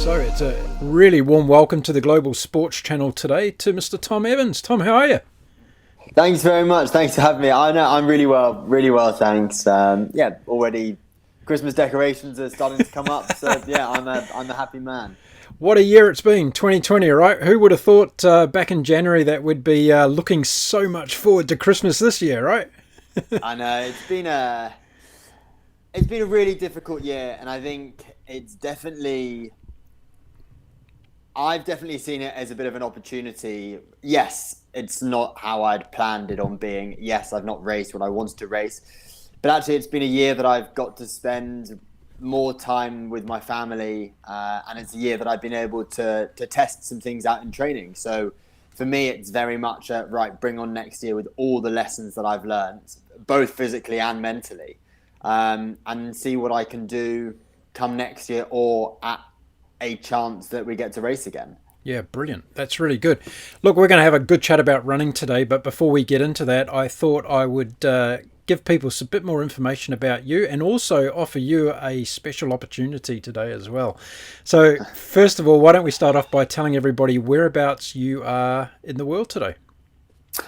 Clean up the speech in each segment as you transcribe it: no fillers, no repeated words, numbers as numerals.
So it's a really warm welcome to the Global Sports Channel today to Mr. Tom Evans. Tom, how are you? Thanks very much. Thanks for having me. I know I'm really well, thanks. Already Christmas decorations are starting to come up, so yeah, I'm a happy man. What a year it's been, 2020, right? Who would have thought back in January that we'd be looking so much forward to Christmas this year, right? I know it's been a really difficult year, and I think I've definitely seen it as a bit of an opportunity. Yes, it's not how I'd planned it on being. Yes, I've not raced what I wanted to race. But actually, it's been a year that I've got to spend more time with my family. And it's a year that I've been able to test some things out in training. So for me, it's very much right, bring on next year with all the lessons that I've learned, both physically and mentally, and see what I can do come next year or at a chance that we get to race again. Yeah, brilliant. That's really good. Look, we're going to have a good chat about running today, but before we get into that, I thought I would give people a bit more information about you and also offer you a special opportunity today as well. So first of all, why don't we start off by telling everybody whereabouts you are in the world today?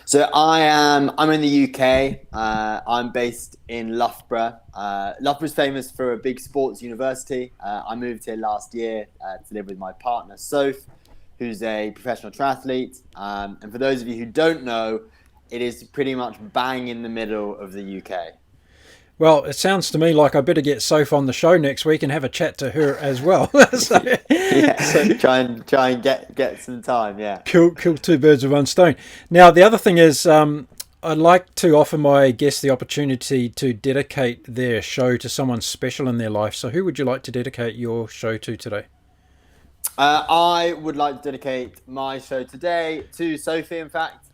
So I'm in the UK. I'm based in Loughborough. Loughborough's famous for a big sports university. I moved here last year to live with my partner, Sophie, who's a professional triathlete. And for those of you who don't know, it is pretty much bang in the middle of the UK. Well, it sounds to me like I better get Soph on the show next week and have a chat to her as well. Try and get some time. Yeah, kill two birds with one stone. Now, the other thing is, I'd like to offer my guests the opportunity to dedicate their show to someone special in their life. So, who would you like to dedicate your show to today? I would like to dedicate my show today to Sophie, in fact,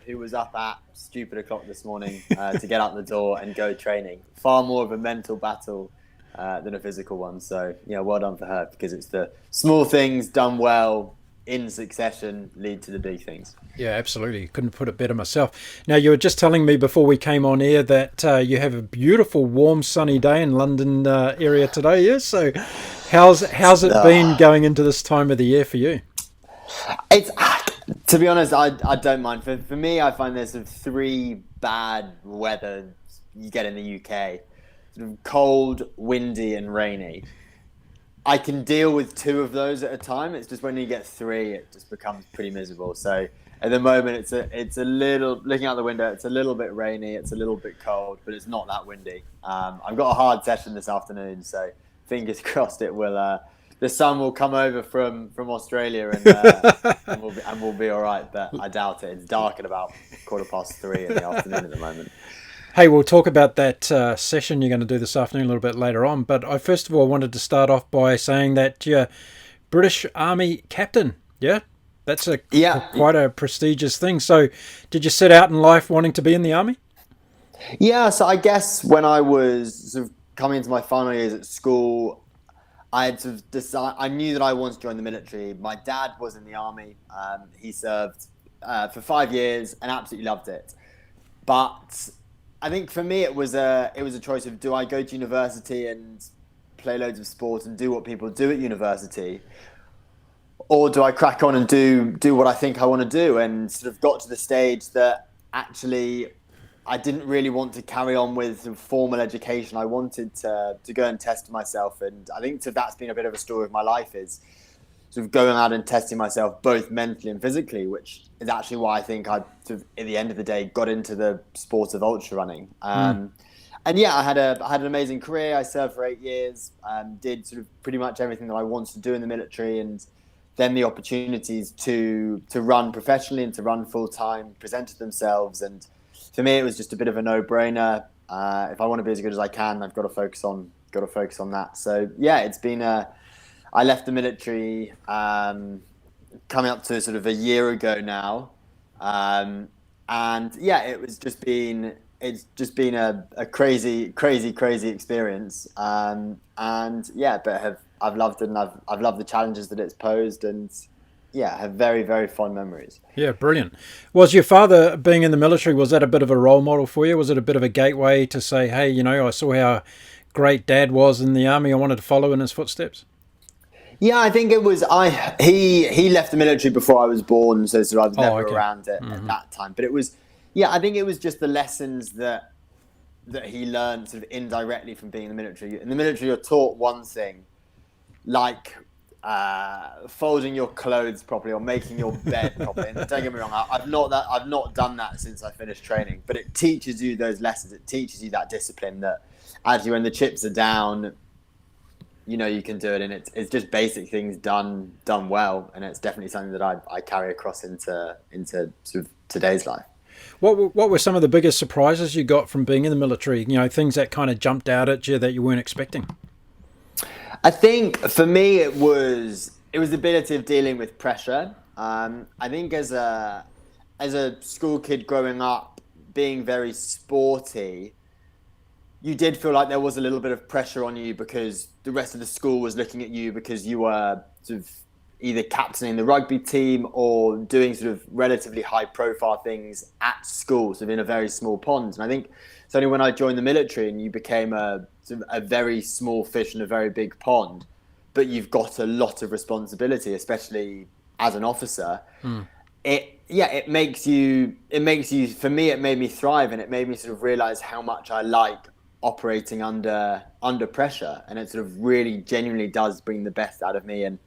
who was up at stupid o'clock this morning to get out the door and go training. Far more of a mental battle than a physical one. So, well done for her, because it's the small things done well in succession lead to the big things. Yeah, absolutely. Couldn't put it better myself. Now, you were just telling me before we came on air that you have a beautiful, warm, sunny day in London area today. Yeah. So, how's it been going into this time of the year for you? It's, to be honest, I don't mind. For me, I find there's sort of three bad weather you get in the UK: sort of cold, windy, and rainy. I can deal with two of those at a time. It's just when you get three, it just becomes pretty miserable. So at the moment, it's a little, looking out the window, it's a little bit rainy, it's a little bit cold, but it's not that windy. I've got a hard session this afternoon, so fingers crossed the sun will come over from Australia and we'll be all right. But I doubt it. It's dark at about 3:15 in the afternoon at the moment. Hey, we'll talk about that session you're going to do this afternoon a little bit later on. But I first of all wanted to start off by saying that you're British Army captain. Yeah, that's quite a prestigious thing. So, did you set out in life wanting to be in the army? Yeah, so I guess when I was sort of coming into my final years at school, I had sort of decided, I knew that I wanted to join the military. My dad was in the army. He served for 5 years and absolutely loved it. But I think for me it was a choice of, do I go to university and play loads of sport and do what people do at university, or do I crack on and do what I think I want to do? And sort of got to the stage that actually I didn't really want to carry on with formal education. I wanted to go and test myself, and I think that's been a bit of a story of my life, is sort of going out and testing myself both mentally and physically, which is actually why I think I sort of, at the end of the day, got into the sport of ultra running. And yeah, I had an amazing career. I served for 8 years, did sort of pretty much everything that I wanted to do in the military, and then the opportunities to run professionally and to run full time presented themselves. And for me, it was just a bit of a no-brainer. If I want to be as good as I can, I've got to focus on that. So yeah, it's been I left the military coming up to sort of a year ago now, and yeah, it's just been a crazy experience, and yeah, but I've loved it, and I've loved the challenges that it's posed, and yeah, I have very, very fond memories. Yeah, brilliant. Was your father, being in the military, was that a bit of a role model for you? Was it a bit of a gateway to say, hey, I saw how great Dad was in the army, I wanted to follow in his footsteps? Yeah, I think it was he left the military before I was born, so I was never Okay. around it at that time. But it was, yeah, I think it was just the lessons that he learned sort of indirectly from being in the military. In the military, you're taught one thing, like folding your clothes properly or making your bed properly. And don't get me wrong, I've not done that since I finished training. But it teaches you those lessons. It teaches you that discipline that actually, when the chips are down, you know you can do it, and it's just basic things done well, and it's definitely something that I carry across into sort of today's life. What were some of the biggest surprises you got from being in the military? You know, things that kind of jumped out at you that you weren't expecting. I think for me it was the ability of dealing with pressure. I think as a school kid growing up, being very sporty, you did feel like there was a little bit of pressure on you because the rest of the school was looking at you because you were sort of either captaining the rugby team or doing sort of relatively high profile things at school, sort of in a very small pond. And I think it's only when I joined the military and you became sort of a very small fish in a very big pond, but you've got a lot of responsibility, especially as an officer. It makes you, for me, it made me thrive, and it made me sort of realize how much I like operating under pressure, and it sort of really genuinely does bring the best out of me. And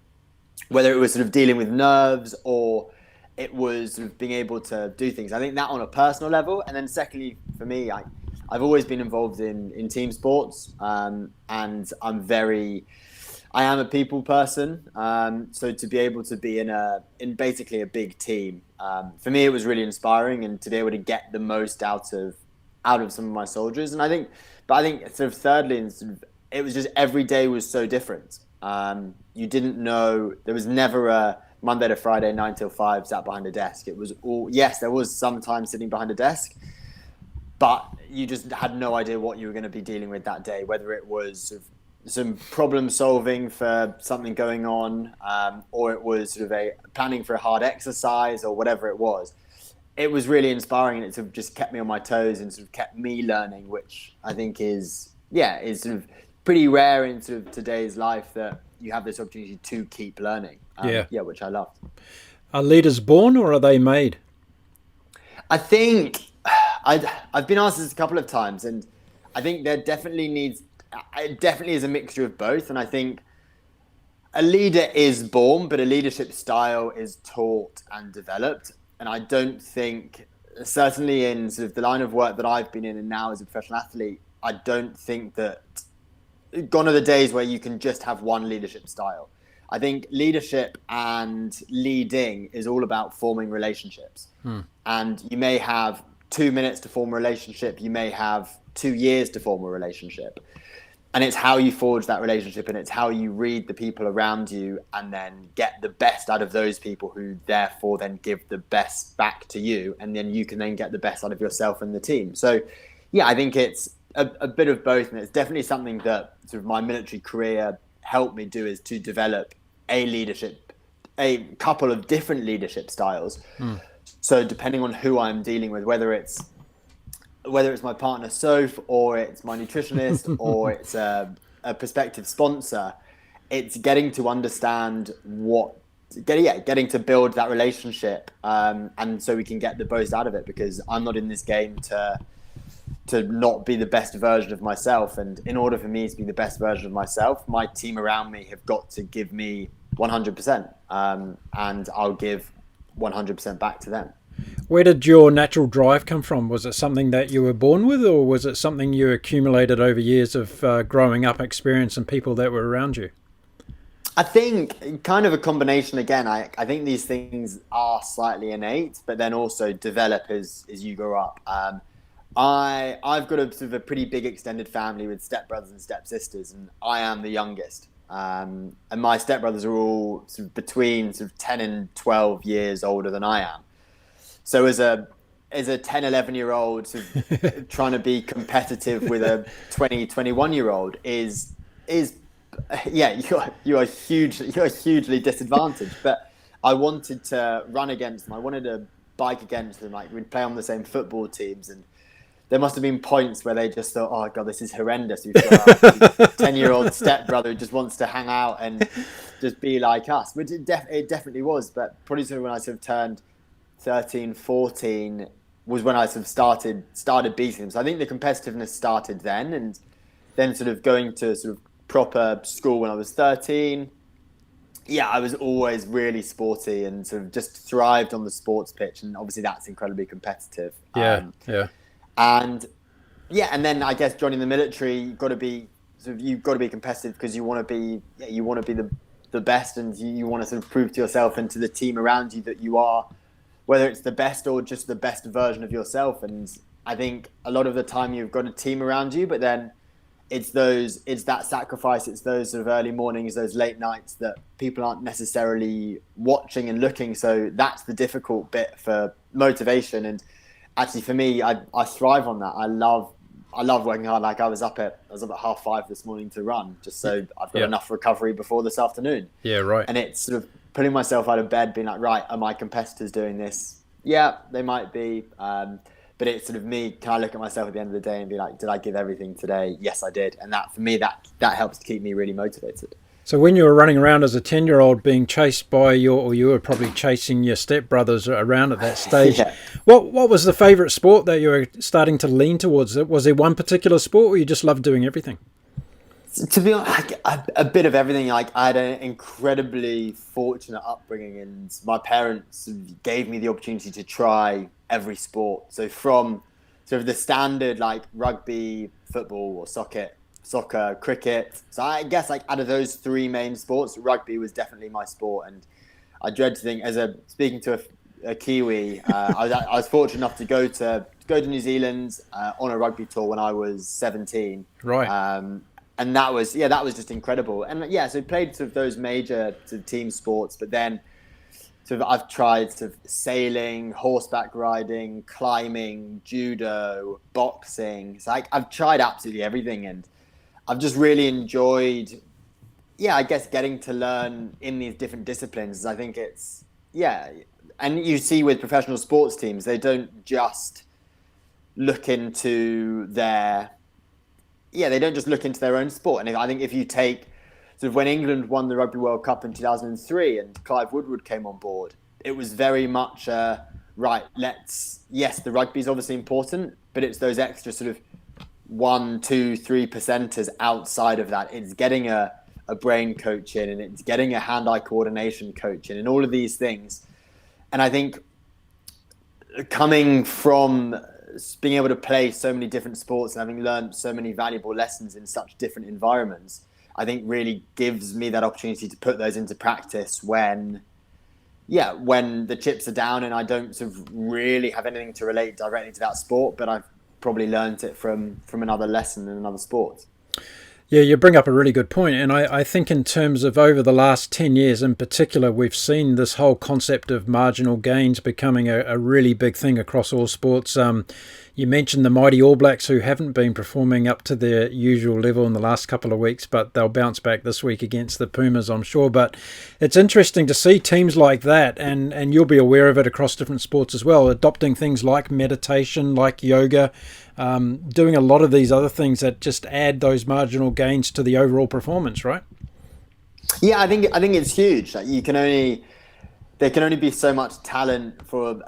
whether it was sort of dealing with nerves or it was sort of being able to do things, I think that on a personal level. And then secondly, for me, I've always been involved in team sports, and I am a people person. So to be able to be in basically a big team, for me, it was really inspiring, and to be able to get the most out of some of my soldiers. And I think sort of thirdly, and sort of, it was just every day was so different. You didn't know, there was never a Monday to Friday 9 till 5 sat behind a desk. It was all, yes, there was sometimes sitting behind a desk, but you just had no idea what you were going to be dealing with that day, whether it was sort of some problem solving for something going on, or it was sort of planning for a hard exercise or whatever it was. It was really inspiring, and it sort of just kept me on my toes and sort of kept me learning, which I think is sort of pretty rare in sort of today's life, that you have this opportunity to keep learning. Which I loved. Are leaders born or are they made? I think I've been asked this a couple of times, and I think there definitely is a mixture of both. And I think a leader is born, but a leadership style is taught and developed. And I don't think, certainly in sort of the line of work that I've been in and now as a professional athlete, I don't think that gone are the days where you can just have one leadership style. I think leadership and leading is all about forming relationships. And you may have 2 minutes to form a relationship. You may have 2 years to form a relationship. And it's how you forge that relationship, and it's how you read the people around you and then get the best out of those people, who therefore then give the best back to you. And then you can then get the best out of yourself and the team. So, yeah, I think it's a bit of both. And it's definitely something that sort of my military career helped me do, is to develop a couple of different leadership styles. So depending on who I'm dealing with, whether it's my partner Sophie, or it's my nutritionist, or it's a prospective sponsor, it's getting to understand getting to build that relationship, and so we can get the most out of it, because I'm not in this game to not be the best version of myself. And in order for me to be the best version of myself, my team around me have got to give me 100%, and I'll give 100% back to them. Where did your natural drive come from? Was it something that you were born with, or was it something you accumulated over years of growing up experience and people that were around you? I think kind of a combination again. I think these things are slightly innate, but then also develop as you grow up. I've got a sort of a pretty big extended family with stepbrothers and stepsisters, and I am the youngest. And my stepbrothers are all sort of between sort of 10 and 12 years older than I am. So as a 10, 11-year-old sort of trying to be competitive with a 20, 21-year-old is you are hugely disadvantaged. But I wanted to run against them. I wanted to bike against them. Like, we'd play on the same football teams, and there must have been points where they just thought, oh God, this is horrendous. We've got a 10-year-old stepbrother who just wants to hang out and just be like us, which it definitely was. But probably sort of when I sort of turned 13, 14 was when I sort of started beating them. So I think the competitiveness started then, and then sort of going to sort of proper school when I was 13. Yeah, I was always really sporty and sort of just thrived on the sports pitch, and obviously that's incredibly competitive. Yeah. And yeah, and then I guess joining the military, you've got to be competitive because you want to be the best, and you want to sort of prove to yourself and to the team around you that you are, whether it's the best or just the best version of yourself. And I think a lot of the time you've got a team around you, but then it's that sacrifice, it's those sort of early mornings, those late nights that people aren't necessarily watching and looking. So that's the difficult bit for motivation. And actually for me, I thrive on that. I love working hard. Like I was up at 5:30 this morning to run, just so I've got enough recovery before this afternoon. Yeah, right. And it's sort of putting myself out of bed, being like, right, are my competitors doing this? Yeah, they might be. But it's sort of me, can I look at myself at the end of the day and be like, did I give everything today? Yes, I did. And that, for me, that helps to keep me really motivated. So when you were running around as a 10-year-old being chased by or you were probably chasing your stepbrothers around at that stage, what was the favourite sport that you were starting to lean towards? Was there one particular sport or you just loved doing everything? To be honest, a bit of everything. Like I had an incredibly fortunate upbringing, and my parents gave me the opportunity to try every sport. So from sort of the standard like rugby, football, or soccer, cricket. So I guess like out of those three main sports, rugby was definitely my sport. And I dread to think, speaking to a Kiwi, I was fortunate enough to go to New Zealand on a rugby tour when I was 17. Right. And that was just incredible. And yeah, so played sort of those major sort of team sports, but then sort of I've tried sort of sailing, horseback riding, climbing, judo, boxing. So I've tried absolutely everything, and I've just really enjoyed, I guess, getting to learn in these different disciplines. I think it's, and you see with professional sports teams, they don't just look into their own sport. And I think if you take sort of when England won the Rugby World Cup in 2003 and Clive Woodward came on board, it was very much the rugby is obviously important, but it's those extra sort of 1, 2, 3% outside of that. It's getting a brain coach in, and it's getting a hand-eye coordination coach in, and all of these things. And I think coming from being able to play so many different sports and having learned so many valuable lessons in such different environments, I think really gives me that opportunity to put those into practice when the chips are down and I don't sort of really have anything to relate directly to that sport, but I've probably learned it from another lesson in another sport. Yeah, you bring up a really good point. And I think in terms of over the last 10 years in particular, we've seen this whole concept of marginal gains becoming a really big thing across all sports. You mentioned the mighty All Blacks, who haven't been performing up to their usual level in the last couple of weeks, but they'll bounce back this week against the Pumas, I'm sure. But it's interesting to see teams like that, and you'll be aware of it across different sports as well, adopting things like meditation, like yoga, doing a lot of these other things that just add those marginal gains to the overall performance, right? Yeah, I think it's huge. Like there can only be so much talent for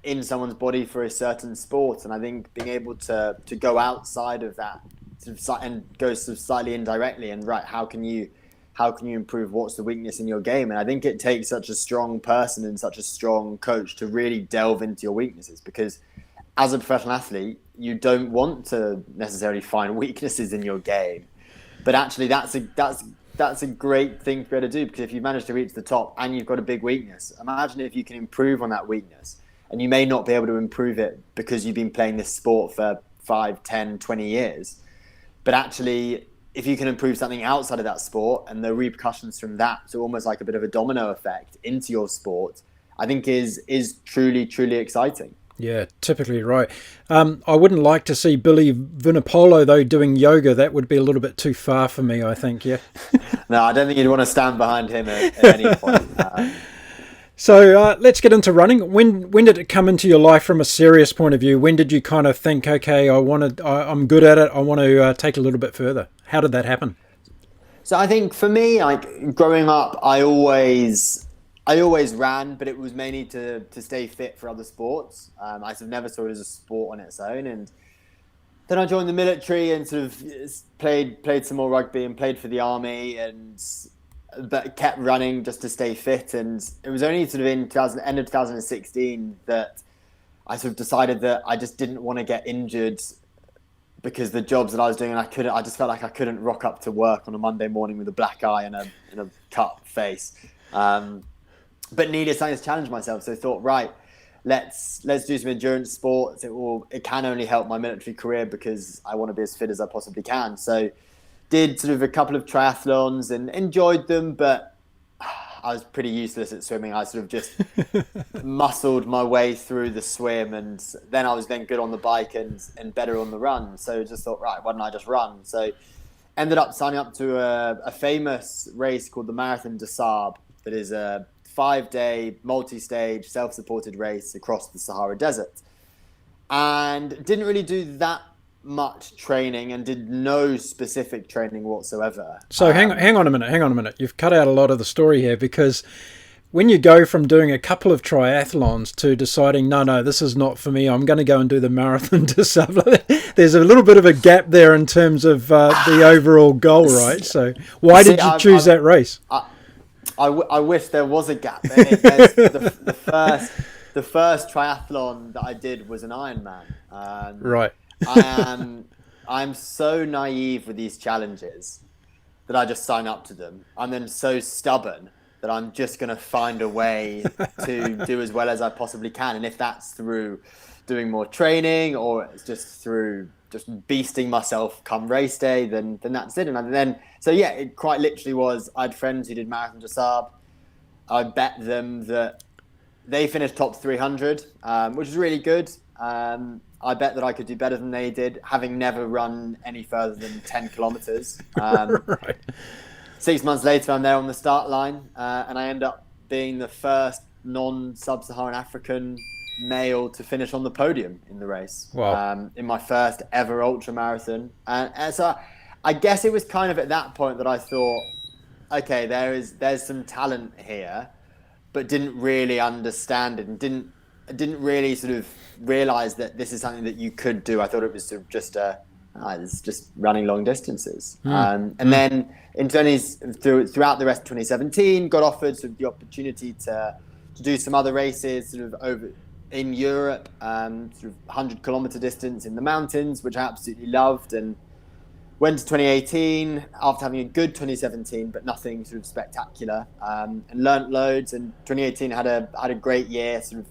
in someone's body for a certain sport, and I think being able to go outside of that and go sort of slightly indirectly and how can you improve, what's the weakness in your game. And I think it takes such a strong person and such a strong coach to really delve into your weaknesses, because as a professional athlete, you don't want to necessarily find weaknesses in your game, but actually that's a great thing to be able to do, because if you manage to reach the top and you've got a big weakness, imagine if you can improve on that weakness. And you may not be able to improve it because you've been playing this sport for 5, 10, 20 years. But actually, if you can improve something outside of that sport and the repercussions from that, so almost like a bit of a domino effect into your sport, I think is truly, truly exciting. Yeah, typically right. I wouldn't like to see Billy Vunipola, though, doing yoga. That would be a little bit too far for me, I think, yeah. No, I don't think you'd want to stand behind him at any point. So let's get into running. When did it come into your life from a serious point of view? When did you kind of think, okay, I'm good at it, I want to take it a little bit further? How did that happen? So I think for me, like growing up, I always ran, but it was mainly to stay fit for other sports. I sort of never saw it as a sport on its own, and then I joined the military and sort of played some more rugby and played for the army, and but kept running just to stay fit. And it was only sort of in end of 2016 that I sort of decided that I just didn't want to get injured because the jobs that I was doing, and I just felt like I couldn't rock up to work on a Monday morning with a black eye and a cut face. But needed something to challenge myself. So I thought, right, let's do some endurance sports. It can only help my military career because I want to be as fit as I possibly can. So did sort of a couple of triathlons and enjoyed them, but I was pretty useless at swimming. I sort of just muscled my way through the swim, and then I was then good on the bike and better on the run. So just thought, right, why don't I just run? So ended up signing up to a famous race called the Marathon des Sables, that is a 5-day multi-stage self-supported race across the Sahara Desert, and didn't really do that much training and did no specific training whatsoever. So hang on a minute. You've cut out a lot of the story here, because when you go from doing a couple of triathlons to deciding, no, this is not for me, I'm going to go and do the Marathon des Sables, there's a little bit of a gap there in terms of the overall goal, right? So why did you choose that race? I wish there was a gap. The first triathlon that I did was an Ironman. Right. I'm so naive with these challenges that I just sign up to them. I'm then so stubborn that I'm just going to find a way to do as well as I possibly can. And if that's through doing more training or it's just through just beasting myself come race day, then that's it. And then, so yeah, it quite literally was, I had friends who did Marathon des Sables. I bet them that they finished top 300, which is really good. I bet that I could do better than they did, having never run any further than 10 kilometers. Right. 6 months later, I'm there on the start line, and I end up being the first non-Sub-Saharan African male to finish on the podium in the race. Wow. In my first ever ultra marathon. And so I guess it was kind of at that point that I thought, okay, there's some talent here, but didn't really understand it and didn't really sort of realize that this is something that you could do. I thought it was sort of just it's just running long distances. And then throughout the rest of 2017, got offered sort of the opportunity to do some other races sort of over in Europe, sort of 100-kilometer distance in the mountains, which I absolutely loved, and went to 2018 after having a good 2017, but nothing sort of spectacular, and learnt loads. And 2018 had a great year, sort of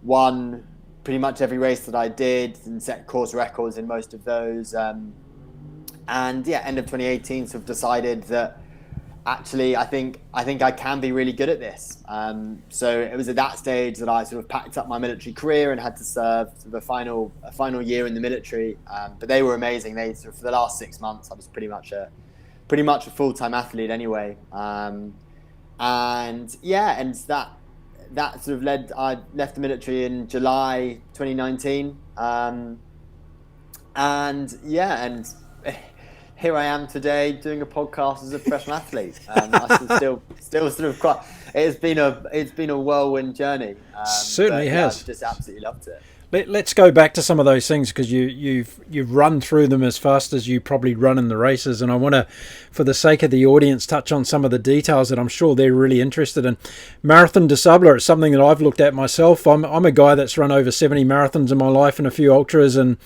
won pretty much every race that I did and set course records in most of those. And yeah, end of 2018 sort of decided that actually I think I can be really good at this. So it was at that stage that I sort of packed up my military career and had to serve sort of a final year in the military. But they were amazing. They sort of, for the last 6 months, I was pretty much a full-time athlete anyway. And yeah, and that sort of I left the military in July 2019. And yeah, and here I am today doing a podcast as a professional athlete. I still sort of quite. It's been a whirlwind journey. Certainly has. Yeah, I've just absolutely loved it. Let's go back to some of those things, because you've run through them as fast as you probably run in the races, and I want to, for the sake of the audience, touch on some of the details that I'm sure they're really interested in. Marathon des Sables is something that I've looked at myself. I'm a guy that's run over 70 marathons in my life and a few ultras and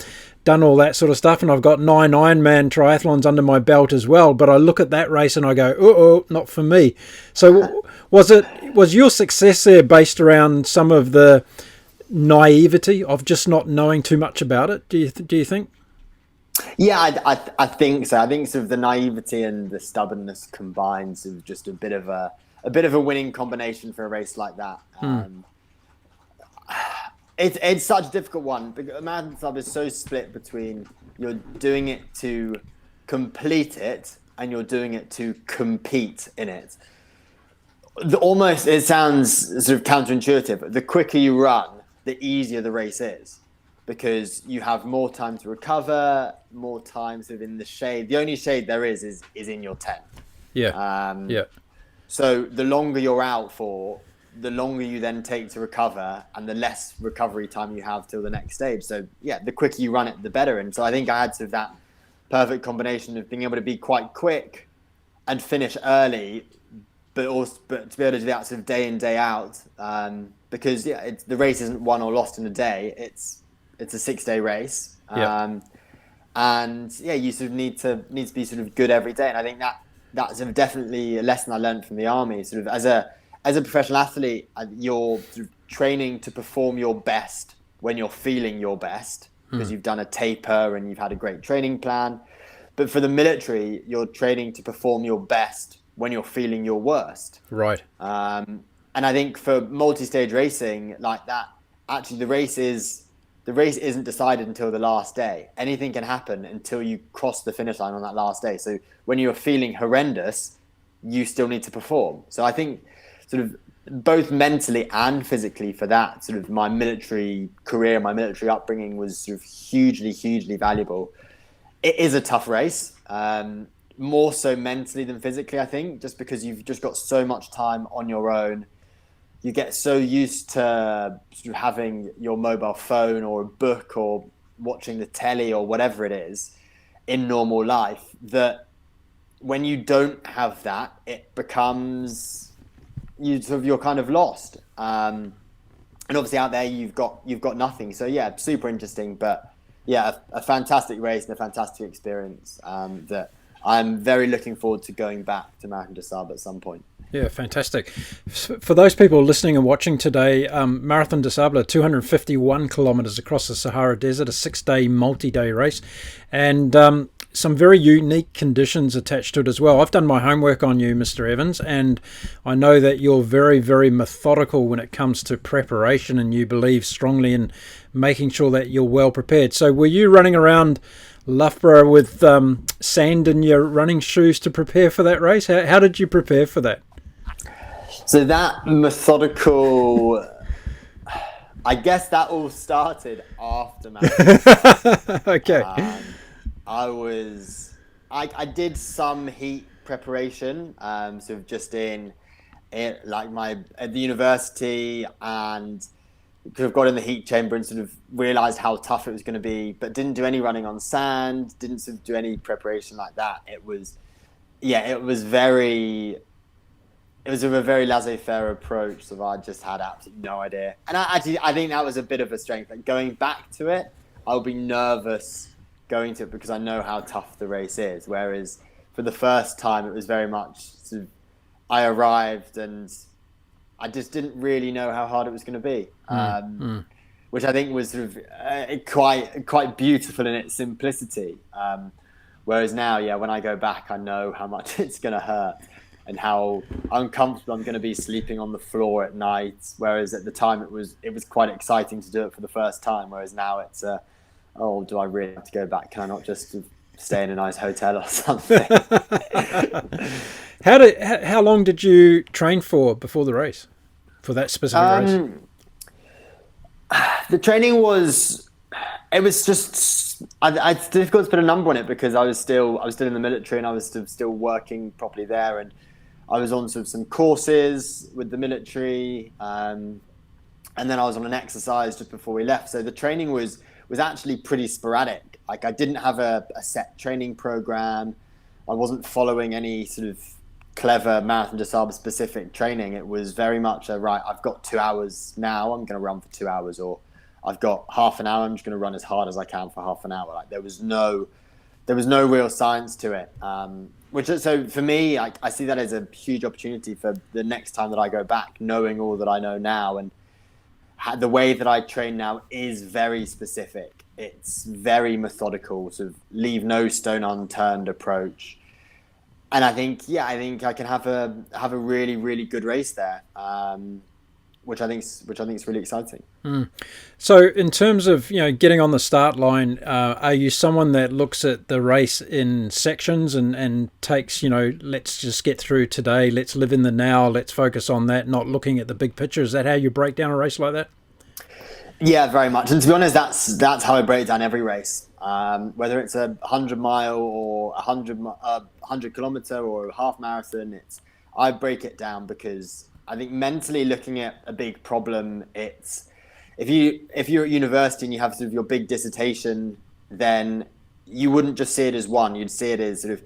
done all that sort of stuff, and I've got 9 Ironman triathlons under my belt as well. But I look at that race and I go, oh, not for me. So was your success there based around some of the naivety of just not knowing too much about it? Do you think? Yeah, I think so. I think sort of the naivety and the stubbornness combined sort of just a bit of a winning combination for a race like that. It's such a difficult one because Marathon des Sables is so split between you're doing it to complete it and you're doing it to compete in it. Almost, it sounds sort of counterintuitive, but the quicker you run, the easier the race is, because you have more time to recover, more time sort of in the shade. The only shade there is in your tent. Yeah. So the longer you're out for, the longer you then take to recover, and the less recovery time you have till the next stage. So yeah, the quicker you run it, the better. And so I think I had sort of that perfect combination of being able to be quite quick and finish early, but to be able to do that sort of day in, day out. Because the race isn't won or lost in a day. It's a 6-day race. And yeah, you sort of need to be sort of good every day. And I think that's sort of definitely a lesson I learned from the army. Sort of as a professional athlete, you're sort of training to perform your best when you're feeling your best, because you've done a taper and you've had a great training plan. But for the military, you're training to perform your best when you're feeling your worst. Right. And I think for multi-stage racing like that, actually the race isn't decided until the last day. Anything can happen until you cross the finish line on that last day. So when you're feeling horrendous, you still need to perform. So I think sort of both mentally and physically for that, sort of my military career, my military upbringing was sort of hugely, hugely valuable. It is a tough race, more so mentally than physically, I think, just because you've just got so much time on your own. You get so used to sort of having your mobile phone or a book or watching the telly or whatever it is in normal life, that when you don't have that, it becomes you're kind of lost. And obviously out there you've got nothing. So yeah, super interesting, but yeah, a fantastic race and a fantastic experience that I'm very looking forward to going back to Marginal at some point. Yeah, fantastic. For those people listening and watching today, Marathon des Sables, 251 kilometres across the Sahara Desert, a 6-day, multi-day race, and some very unique conditions attached to it as well. I've done my homework on you, Mr. Evans, and I know that you're very, very methodical when it comes to preparation, and you believe strongly in making sure that you're well prepared. So were you running around Loughborough with sand in your running shoes to prepare for that race? How did you prepare for that? So that methodical, I guess that all started after Marathon. Okay. I did some heat preparation, sort of just at the university, and could have got in the heat chamber and sort of realized how tough it was going to be, but didn't do any running on sand, didn't sort of do any preparation like that. It was a very laissez-faire approach, so I just had absolutely no idea. And I think that was a bit of a strength. Like going back to it, I'll be nervous going to it because I know how tough the race is. Whereas for the first time, it was very much sort of, I arrived and I just didn't really know how hard it was going to be, which I think was sort of quite beautiful in its simplicity. Whereas now, yeah, when I go back, I know how much it's going to hurt and how uncomfortable I'm going to be sleeping on the floor at night. Whereas at the time, it was quite exciting to do it for the first time. Whereas now it's, do I really have to go back? Can I not just stay in a nice hotel or something? How long did you train for before the race, for that specific race? The training was just it's difficult to put a number on it because I was still in the military and I was still working properly there, and I was on some courses with the military, and then I was on an exercise just before we left. So the training was actually pretty sporadic. Like I didn't have a set training program. I wasn't following any sort of clever Marathon des Sables specific training. It was very much right, I've got 2 hours now, I'm going to run for 2 hours, or I've got half an hour, I'm just going to run as hard as I can for half an hour. Like there was no real science to it. So for me, I see that as a huge opportunity for the next time that I go back, knowing all that I know now, and the way that I train now is very specific. It's very methodical, sort of leave no stone unturned approach. And I think I can have a really, really good race there, which I think is really exciting. So in terms of getting on the start line, are you someone that looks at the race in sections and takes let's just get through today, let's live in the now, let's focus on that, not looking at the big picture? Is that how you break down a race like that? Yeah, very much. And to be honest, that's how I break down every race. Whether it's a 100 mile or a 100 kilometer or a half marathon, I break it down because I think mentally looking at a big problem, it's if you're at university and you have sort of your big dissertation, then you wouldn't just see it as one. You'd see it as sort of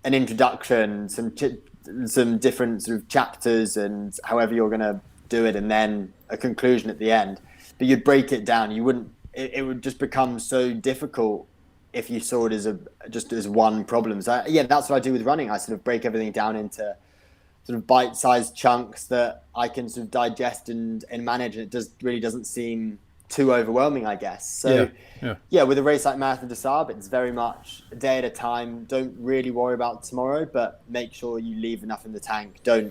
an introduction, some different sort of chapters, and however you're going to do it, and then a conclusion at the end. But you'd break it down. You wouldn't. It would just become so difficult if you saw it as just as one problem. So yeah, that's what I do with running. I sort of break everything down into sort of bite-sized chunks that I can sort of digest and manage. And it really doesn't seem too overwhelming, I guess. So yeah, with a race like Marathon des Sables, it's very much a day at a time. Don't really worry about tomorrow, but make sure you leave enough in the tank. Don't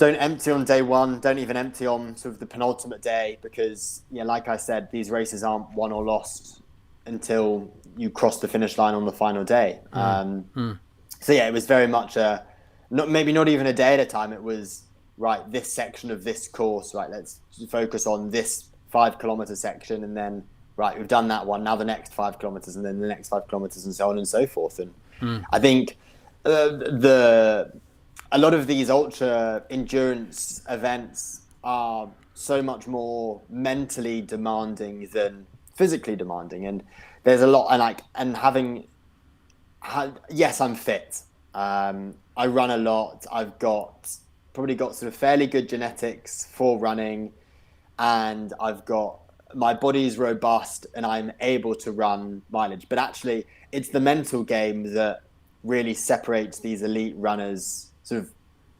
empty on day one. Don't even empty on sort of the penultimate day, because yeah, like I said, these races aren't won or lost until you cross the finish line on the final day. So yeah, it was very much maybe not even a day at a time. It was right, this section of this course, right, let's focus on this 5 kilometer section, and then right, we've done that one, now the next 5 kilometers, and then the next 5 kilometers, and so on and so forth. And I think a lot of these ultra endurance events are so much more mentally demanding than physically demanding, and there's a lot. Yes, I'm fit. I run a lot. I've probably got sort of fairly good genetics for running, and my body's robust, and I'm able to run mileage. But actually, it's the mental game that really separates these elite runners, sort of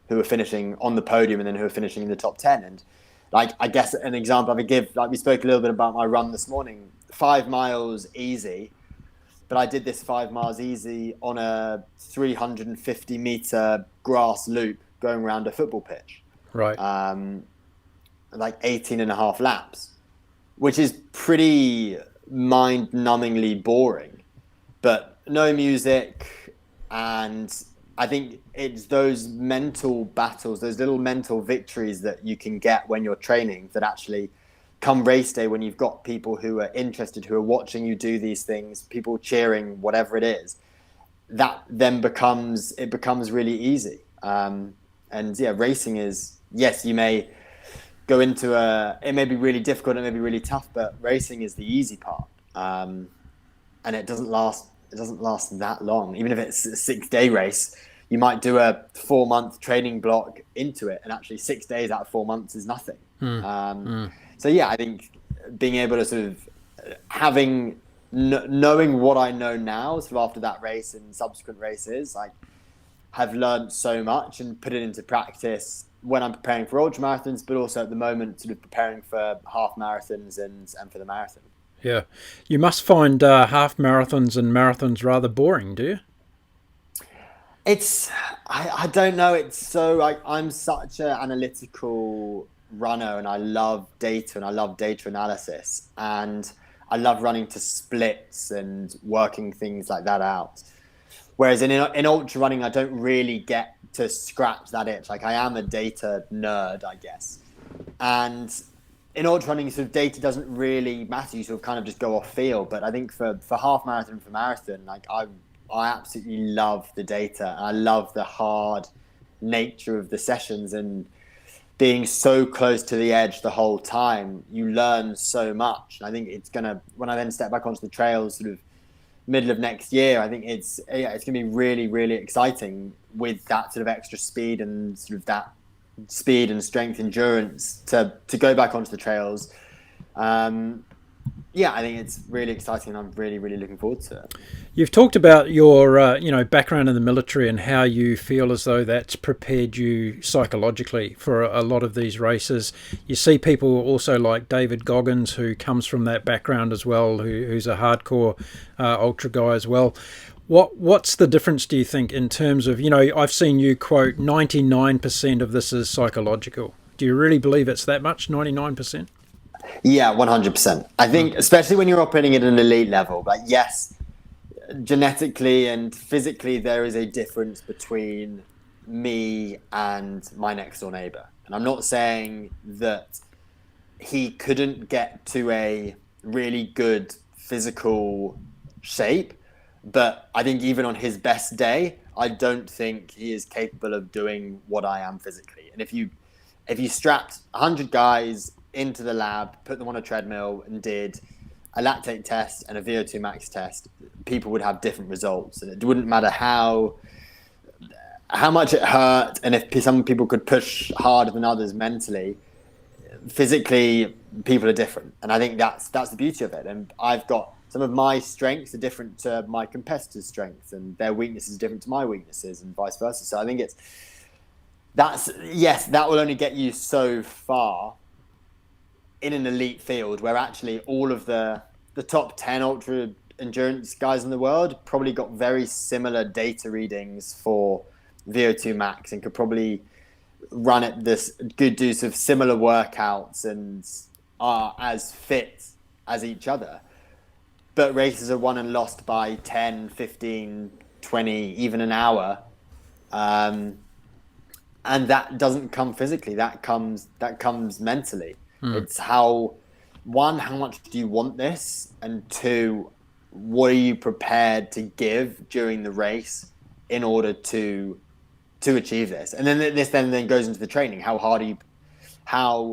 who are finishing on the podium and then who are finishing in the top 10. And like, I guess an example I would give, like we spoke a little bit about my run this morning, 5 miles easy, but I did this 5 miles easy on a 350 meter grass loop going around a football pitch. Right. Like 18 and a half laps, which is pretty mind-numbingly boring, but no music. And I think it's those mental battles, those little mental victories that you can get when you're training, that actually come race day, when you've got people who are interested, who are watching you do these things, people cheering, whatever it is, that then becomes really easy. And yeah, racing is, yes, you may go into it may be really difficult, it may be really tough, but racing is the easy part. And it doesn't last that long. Even if it's a 6-day race, you might do a 4-month training block into it, and actually 6 days out of 4 months is nothing. So yeah, I think being able to sort of knowing what I know now, sort of after that race and subsequent races, like, have learned so much and put it into practice when I'm preparing for ultra marathons, but also at the moment sort of preparing for half marathons and for the marathon. Yeah. You must find half marathons and marathons rather boring, do you? I don't know. It's so, like, I'm such an analytical runner, and I love data, and I love data analysis, and I love running to splits and working things like that out. Whereas in ultra running, I don't really get to scratch that itch. Like, I am a data nerd, I guess. And in ultra running, sort of data doesn't really matter. You sort of kind of just go off feel. But I think for half marathon and for marathon, like, I absolutely love the data. And I love the hard nature of the sessions, and being so close to the edge the whole time. You learn so much. And I think when I then step back onto the trails, sort of middle of next year, I think it's going to be really, really exciting with that sort of extra speed and sort of that speed and strength endurance to go back onto the trails. Yeah, I think it's really exciting, and I'm really, really looking forward to it. You've talked about your background in the military and how you feel as though that's prepared you psychologically for a lot of these races. You see people also like David Goggins, who comes from that background as well, who's a hardcore ultra guy as well. What's the difference, do you think, in terms of, I've seen you quote 99% of this is psychological. Do you really believe it's that much, 99%? Yeah, 100%. I think, especially when you're operating at an elite level, like, yes, genetically and physically, there is a difference between me and my next door neighbor. And I'm not saying that he couldn't get to a really good physical shape. But I think even on his best day, I don't think he is capable of doing what I am physically. And if you strapped 100 guys into the lab, put them on a treadmill, and did a lactate test and a VO2 max test, people would have different results, and it wouldn't matter how much it hurt, and if some people could push harder than others mentally. Physically, people are different, and I think that's the beauty of it. And I've got some of my strengths are different to my competitors' strengths, and their weaknesses are different to my weaknesses, and vice versa. So I think that will only get you so far in an elite field, where actually all of the top 10 ultra endurance guys in the world probably got very similar data readings for VO2 max, and could probably run at this good dose of similar workouts and are as fit as each other. But races are won and lost by 10, 15, 20, even an hour. And that doesn't come physically, that comes mentally. It's how much do you want this? And two, what are you prepared to give during the race in order to achieve this? And then this then goes into the training. How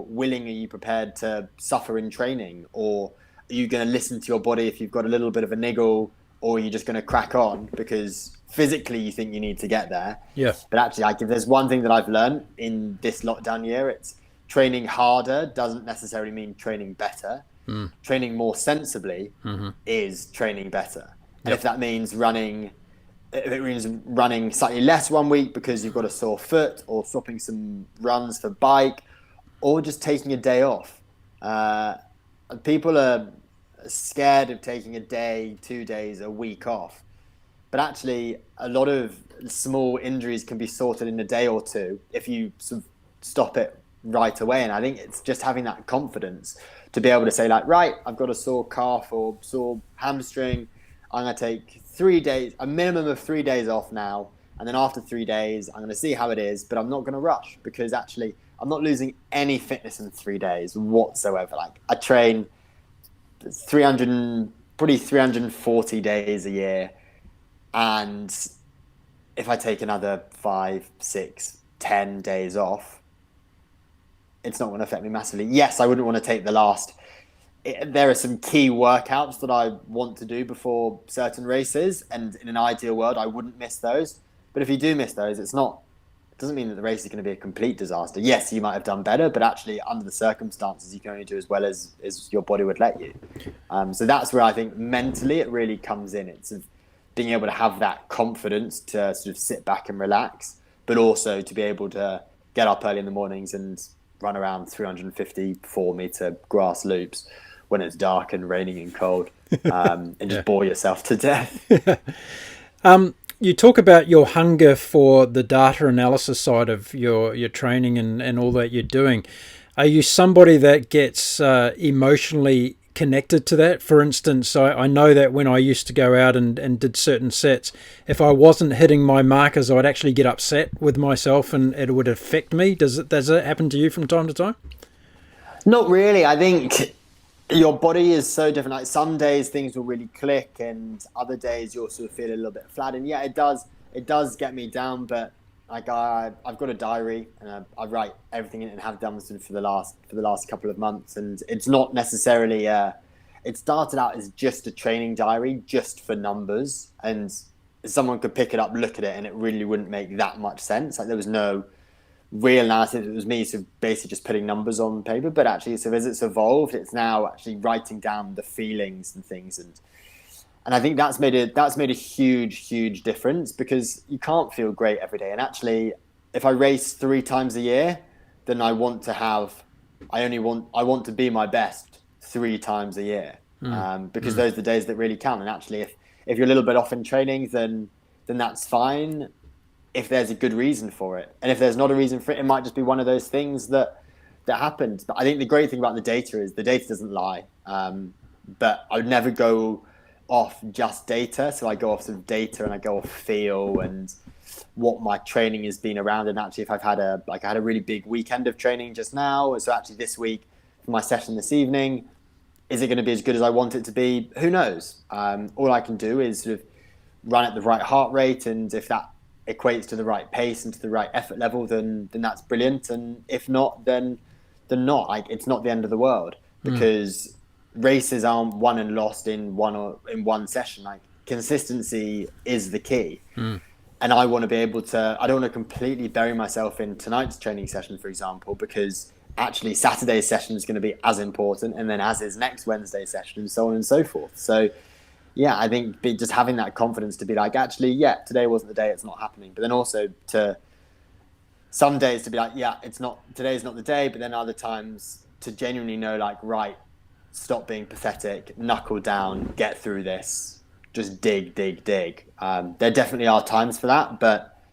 willing are you prepared to suffer in training? Or are you going to listen to your body if you've got a little bit of a niggle, or are you just going to crack on because physically you think you need to get there? Yeah. But actually, if there's one thing that I've learned in this lockdown year, it's training harder doesn't necessarily mean training better. Training more sensibly is training better. And if that means running slightly less one week because you've got a sore foot, or swapping some runs for bike, or just taking a day off. People are scared of taking a day, 2 days, a week off. But actually, a lot of small injuries can be sorted in a day or two if you sort of stop it right away. And I think it's just having that confidence to be able to say, like, right, I've got a sore calf or sore hamstring. I'm going to take 3 days, a minimum of 3 days off now. And then after 3 days, I'm going to see how it is, but I'm not going to rush, because actually I'm not losing any fitness in 3 days whatsoever. Like, I train 340 days a year. And if I take another 5, 6, 10 days off, it's not going to affect me massively. Yes, I wouldn't want to take there are some key workouts that I want to do before certain races, and in an ideal world, I wouldn't miss those. But if you do miss those, it doesn't mean that the race is going to be a complete disaster. Yes, you might have done better, but actually, under the circumstances, you can only do as well as your body would let you. So that's where I think mentally it really comes in. It's being able to have that confidence to sort of sit back and relax, but also to be able to get up early in the mornings and run around 354 meter grass loops when it's dark and raining and cold, and just bore yourself to death. You talk about your hunger for the data analysis side of your training and all that you're doing. Are you somebody that gets emotionally connected to that? For instance, I know that when I used to go out and did certain sets, if I wasn't hitting my markers, I'd actually get upset with myself and it would affect me. Does it happen to you from time to time? Not really. I think your body is so different. Like, some days things will really click, and other days you'll sort of feel a little bit flat. And yeah, it does get me down. But like, I've got a diary, and I write everything in it, and have done sort of for the last couple of months. And it's not necessarily it started out as just a training diary, just for numbers, and someone could pick it up, look at it, and it really wouldn't make that much sense. Like, there was no real analysis. It was me sort of basically just putting numbers on paper. But actually, so as it's evolved, it's now actually writing down the feelings and things, and I think that's made a huge difference, because you can't feel great every day. And actually, if I race 3 times a year, then I want to be my best 3 times a year, because those are the days that really count. And actually, if you're a little bit off in training, then that's fine, if there's a good reason for it. And if there's not a reason for it, it might just be one of those things that happened. But I think the great thing about the data is the data doesn't lie. But I would never go off just data. So I go off some data, and I go off feel and what my training has been around. And actually, if I had a really big weekend of training just now, so actually this week for my session this evening. Is it going to be as good as I want it to be? Who knows? All I can do is sort of run at the right heart rate, and if that equates to the right pace and to the right effort level, then that's brilliant. And if not, then not. Like, it's not the end of the world, because races aren't won and lost in one session. Like, consistency is the key. And I want to be able to, I don't want to completely bury myself in tonight's training session, for example, because actually Saturday's session is going to be as important, and then as is next Wednesday's session, and so on and so forth. So yeah, I think just having that confidence to be like, actually, yeah, today wasn't the day, it's not happening. But then also to some days to be like, yeah, today's not the day, but then other times to genuinely know, like, right, stop being pathetic, knuckle down, get through this. Just dig. There definitely are times for that, but